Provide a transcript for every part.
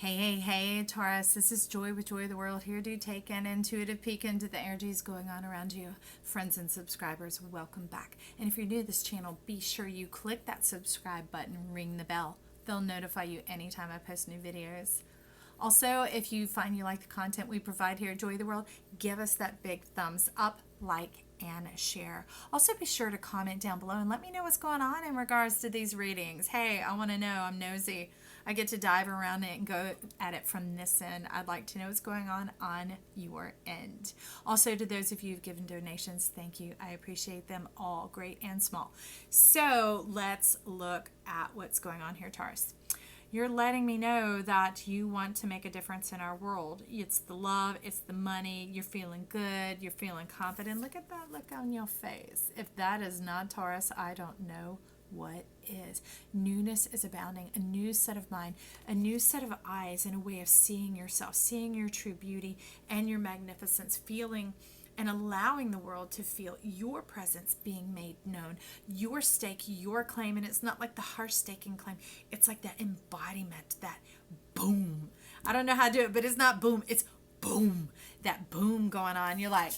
Hey, Taurus. This is Joy with Joy of the World here to take an intuitive peek into the energies going on around you. Friends and subscribers, welcome back. And if you're new to this channel, be sure you click that subscribe button, ring the bell. They'll notify you anytime I post new videos. Also, if you find you like the content we provide here at Joy of the World, give us that big thumbs up, like, and share. Also, be sure to comment down below and let me know what's going on in regards to these readings. Hey, I want to know. I'm nosy. I get to dive around it and go at it from this end. I'd like to know what's going on your end. Also, to those of you who've given donations, thank you. I appreciate them all, great and small. So let's look at what's going on here, Taurus. You're letting me know that you want to make a difference in our world. It's the love, it's the money, you're feeling good, you're feeling confident. Look at that look on your face. If that is not Taurus, I don't know what is. Newness is abounding, a new set of mind, a new set of eyes, and a way of seeing yourself, seeing your true beauty and your magnificence, feeling and allowing the world to feel your presence being made known, your stake, your claim. And it's not like the harsh staking claim. It's like that embodiment, that boom. I don't know how to do it, but it's not boom. It's boom. That boom going on. You're like,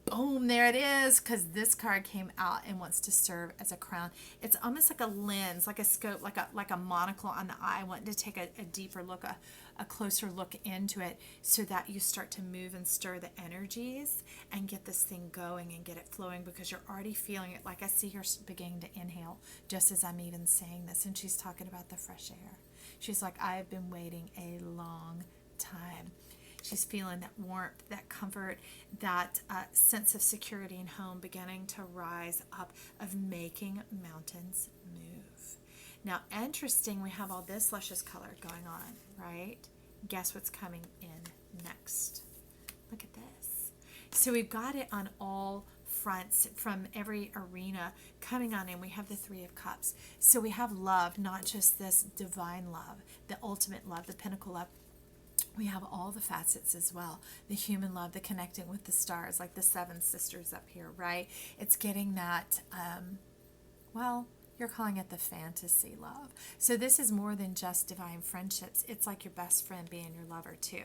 boom, there it is, because this card came out and wants to serve as a crown. It's almost like a lens, like a scope, like a monocle on the eye, wanting to take a deeper look, a closer look into it, so that you start to move and stir the energies and get this thing going and get it flowing, because you're already feeling it. Like I see her beginning to inhale just as I'm even saying this, and she's talking about the fresh air. She's like, I have been waiting a long time. She's feeling that warmth, that comfort, that sense of security and home beginning to rise up, of making mountains move. Now, interesting, we have all this luscious color going on, right? Guess what's coming in next? Look at this. So we've got it on all fronts from every arena coming on in. We have the Three of Cups. So we have love, not just this divine love, the ultimate love, the pinnacle love. We have all the facets as well. The human love, the connecting with the stars, like the seven sisters up here, right? It's getting that, well, you're calling it the fantasy love. So this is more than just divine friendships. It's like your best friend being your lover too.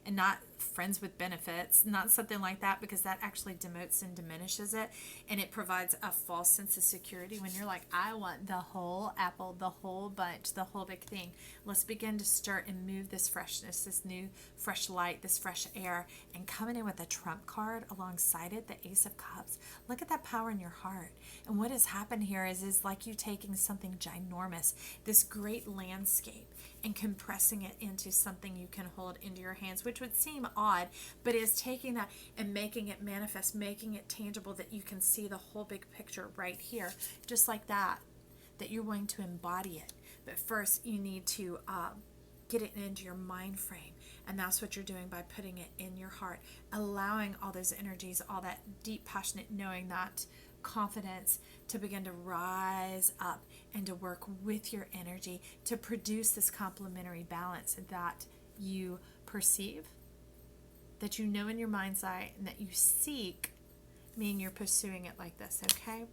And not friends with benefits, not something like that, because that actually demotes and diminishes it, and it provides a false sense of security when you're like, I want the whole apple, the whole bunch, the whole big thing. Let's begin to start and move this freshness, this new fresh light, this fresh air, and coming in with a trump card alongside it, the Ace of Cups. Look at that power in your heart. And what has happened here is like you taking something ginormous, this great landscape, and compressing it into something you can hold into your hands, which would seem odd, but is taking that and making it manifest, making it tangible, that you can see the whole big picture right here, just like that you're going to embody it. But first, you need to get it into your mind frame, and that's what you're doing by putting it in your heart, allowing all those energies, all that deep, passionate knowing, that confidence to begin to rise up and to work with your energy to produce this complementary balance that you perceive, that you know in your mind's eye, and that you seek, meaning you're pursuing it like this, okay?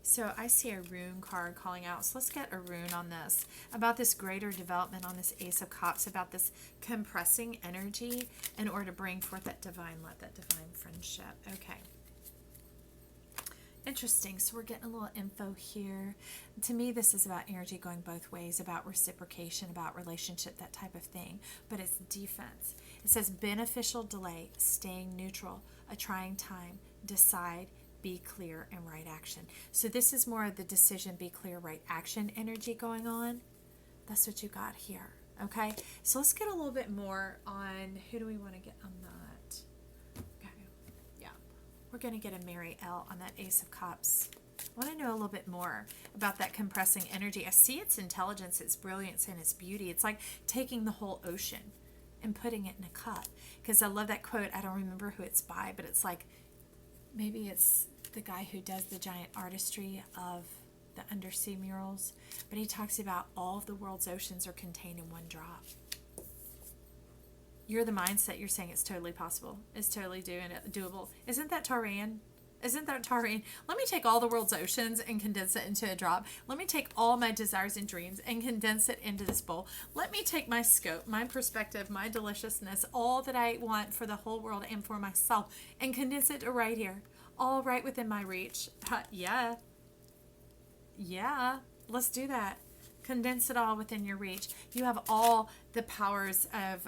So I see a rune card calling out. So let's get a rune on this, about this greater development on this Ace of Cups, about this compressing energy in order to bring forth that divine love, that divine friendship. Okay. Interesting. So we're getting a little info here. To me, this is about energy going both ways, about reciprocation, about relationship, that type of thing. But it's defense. It says beneficial delay, staying neutral, a trying time, decide, be clear, and right action. So this is more of the decision, be clear, right action energy going on. That's what you got here. Okay. So let's get a little bit more on, who do we want to get on that? We're going to get a Mary L on that Ace of Cups. I want to know a little bit more about that compressing energy. I see its intelligence, its brilliance, and its beauty. It's like taking the whole ocean and putting it in a cup. Because I love that quote. I don't remember who it's by, but it's like, maybe it's the guy who does the giant artistry of the undersea murals. But he talks about all of the world's oceans are contained in one drop. You're the mindset, you're saying it's totally possible. It's totally doable. Isn't that Taurian? Isn't that tiring? Let me take all the world's oceans and condense it into a drop. Let me take all my desires and dreams and condense it into this bowl. Let me take my scope, my perspective, my deliciousness, all that I want for the whole world and for myself, and condense it to right here, all right within my reach. Yeah. Yeah. Let's do that. Condense it all within your reach. You have all the powers of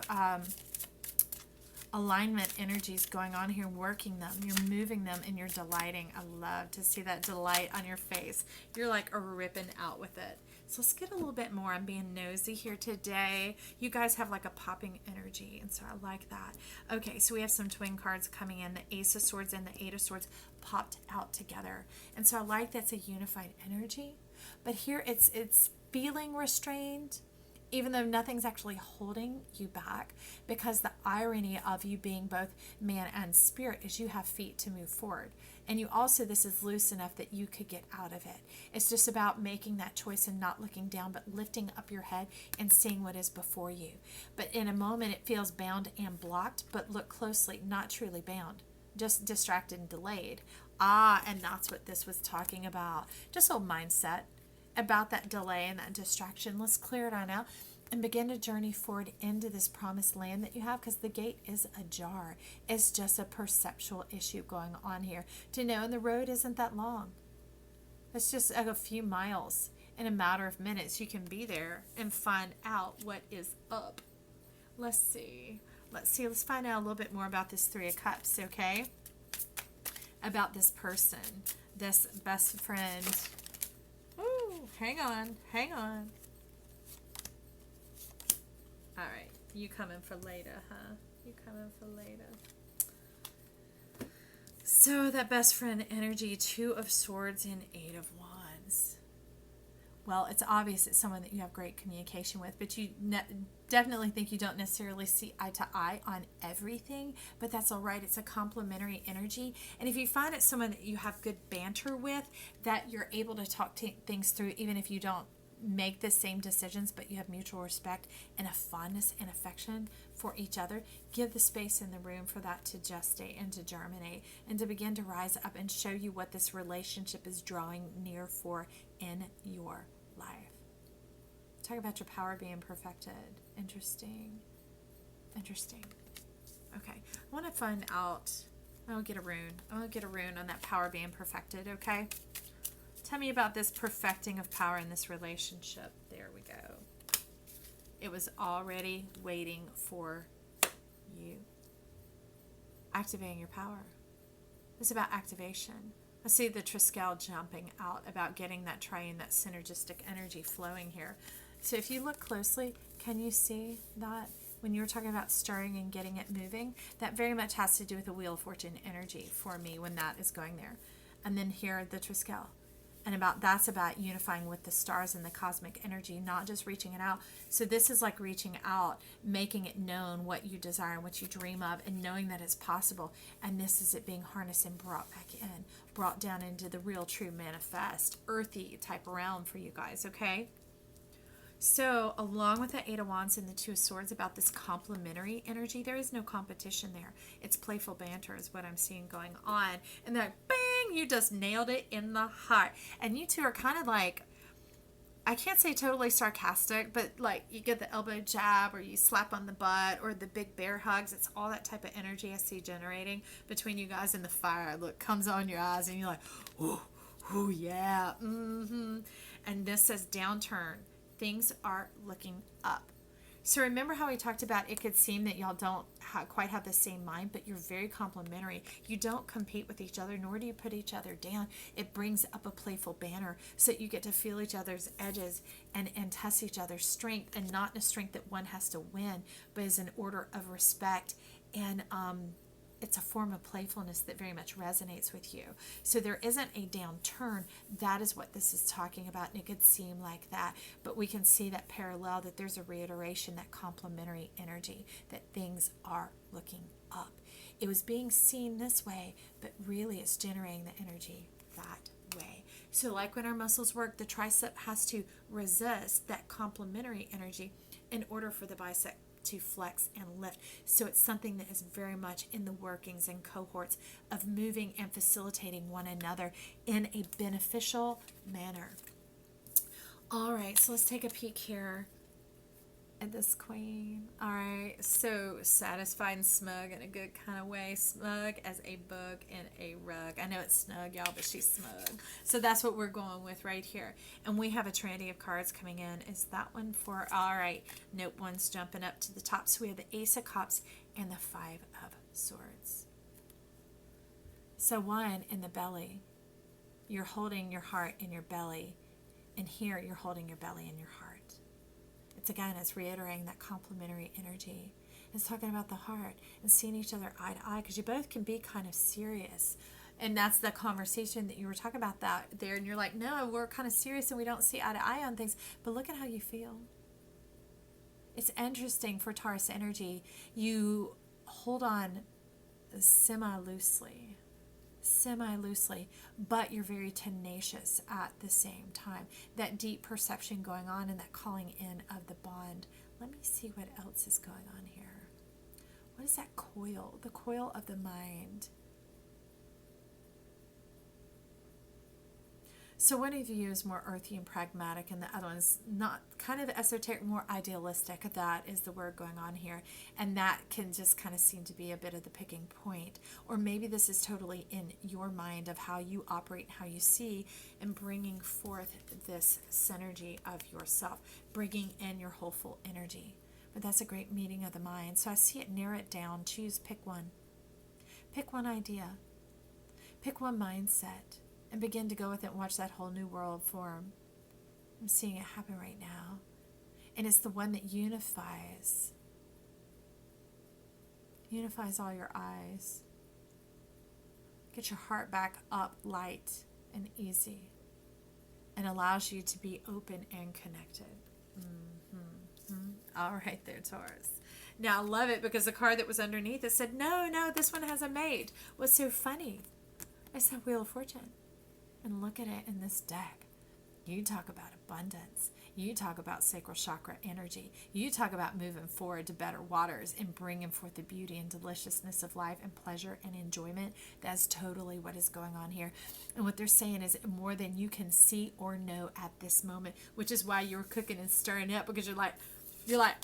alignment energies going on here, working them. You're moving them and you're delighting. I love to see that delight on your face. You're like ripping out with it. So let's get a little bit more. I'm being nosy here today. You guys have like a popping energy, and so I like that. Okay, so we have some twin cards coming in. The Ace of Swords and the Eight of Swords popped out together. And so I like that's a unified energy. But here it's feeling restrained, even though nothing's actually holding you back, because the irony of you being both man and spirit is you have feet to move forward. And you also, this is loose enough that you could get out of it. It's just about making that choice and not looking down, but lifting up your head and seeing what is before you. But in a moment, it feels bound and blocked, but look closely, not truly bound, just distracted and delayed. And that's what this was talking about. Just a mindset about that delay and that distraction. Let's clear it on out and begin to journey forward into this promised land that you have, because the gate is ajar. It's just a perceptual issue going on here. To know the road isn't that long. It's just a few miles. In a matter of minutes, you can be there and find out what is up. Let's see. Let's find out a little bit more about this Three of Cups, okay? About this person, this best friend. Hang on. All right, you coming for later, huh? You coming for later. So that best friend energy, Two of Swords and Eight of Wands. Well, it's obvious it's someone that you have great communication with, but you definitely think you don't necessarily see eye to eye on everything, but that's all right. It's a complementary energy. And if you find it's someone that you have good banter with, that you're able to talk things through, even if you don't make the same decisions, but you have mutual respect and a fondness and affection for each other, give the space in the room for that to gestate and to germinate and to begin to rise up and show you what this relationship is drawing near for in your life. Talk about your power being perfected. Interesting. Okay, I want to find out. I'll get a rune on that power being perfected, okay? Tell me about this perfecting of power in this relationship. There we go. It was already waiting for you. Activating your power. It's about activation. I see the Triskel jumping out about getting that triune, that synergistic energy flowing here. So if you look closely, can you see that? When you were talking about stirring and getting it moving, that very much has to do with the Wheel of Fortune energy for me when that is going there. And then here, the Triskel. And that's about unifying with the stars and the cosmic energy, not just reaching it out. So this is like reaching out, making it known what you desire and what you dream of, and knowing that it's possible. And this is it being harnessed and brought back in, brought down into the real, true, manifest, earthy type realm for you guys, okay? So along with the Eight of Wands and the Two of Swords, about this complementary energy, there is no competition there. It's playful banter is what I'm seeing going on. And then, bang, you just nailed it in the heart. And you two are kind of like, I can't say totally sarcastic, but like you get the elbow jab or you slap on the butt or the big bear hugs. It's all that type of energy I see generating between you guys, and the fire look comes on your eyes and you're like, oh yeah. And this says downturn. Things are looking up. So remember how we talked about it could seem that y'all don't quite have the same mind, but you're very complementary. You don't compete with each other, nor do you put each other down. It brings up a playful banner so that you get to feel each other's edges and test each other's strength, and not in a strength that one has to win, but as an order of respect. And it's a form of playfulness that very much resonates with you. So there isn't a downturn. That is what this is talking about, and it could seem like that, but we can see that parallel, that there's a reiteration, that complementary energy, that things are looking up. It was being seen this way, but really it's generating the energy that way. So like when our muscles work, the tricep has to resist that complementary energy in order for the bicep to flex and lift. So it's something that is very much in the workings and cohorts of moving and facilitating one another in a beneficial manner. All right, so let's take a peek here at this queen. All right, so satisfied and smug in a good kind of way. Smug as a bug in a rug. I know it's snug, y'all, but she's smug. So that's what we're going with right here. And we have a trinity of cards coming in. Is that one for, all right, nope, one's jumping up to the top. So we have the Ace of Cups and the Five of Swords. So one in the belly. You're holding your heart in your belly. And here you're holding your belly in your heart. It's again, it's reiterating that complementary energy. It's talking about the heart and seeing each other eye to eye, because you both can be kind of serious. And that's the conversation that you were talking about that there. And you're like, no, we're kind of serious and we don't see eye to eye on things. But look at how you feel. It's interesting for Taurus energy. You hold on semi-loosely, but you're very tenacious at the same time. That deep perception going on and that calling in of the bond. Let me see what else is going on here. What is that coil? The coil of the mind. So one of you is more earthy and pragmatic, and the other one's not, kind of esoteric, more idealistic. That is the word going on here. And that can just kind of seem to be a bit of the picking point. Or maybe this is totally in your mind of how you operate, how you see, and bringing forth this synergy of yourself, bringing in your whole full energy. But that's a great meeting of the mind. So I see it, narrow it down, choose, pick one. Pick one idea. Pick one mindset. And begin to go with it and watch that whole new world form. I'm seeing it happen right now. And it's the one that unifies all your eyes. Get your heart back up light and easy. And allows you to be open and connected. All right there, Taurus. Now I love it because the card that was underneath it said, no, this one has a mate. What's so funny? I said Wheel of Fortune. And look at it in this deck. You talk about abundance. You talk about sacral chakra energy. You talk about moving forward to better waters and bringing forth the beauty and deliciousness of life and pleasure and enjoyment. That's totally what is going on here. And what they're saying is more than you can see or know at this moment, which is why you're cooking and stirring up, because you're like,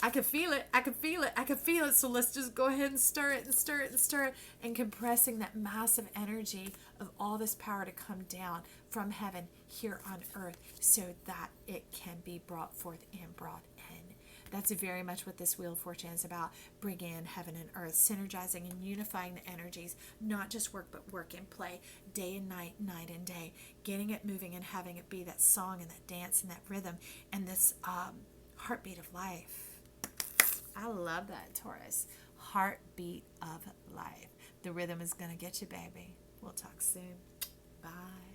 I can feel it. So let's just go ahead and stir it, and compressing that massive energy of all this power to come down from heaven here on earth so that it can be brought forth and brought in. That's very much what this Wheel of Fortune is about, bringing in heaven and earth, synergizing and unifying the energies, not just work, but work and play, day and night, night and day, getting it moving and having it be that song and that dance and that rhythm and this heartbeat of life. I love that, Taurus. Heartbeat of life. The rhythm is going to get you, baby. We'll talk soon. Bye.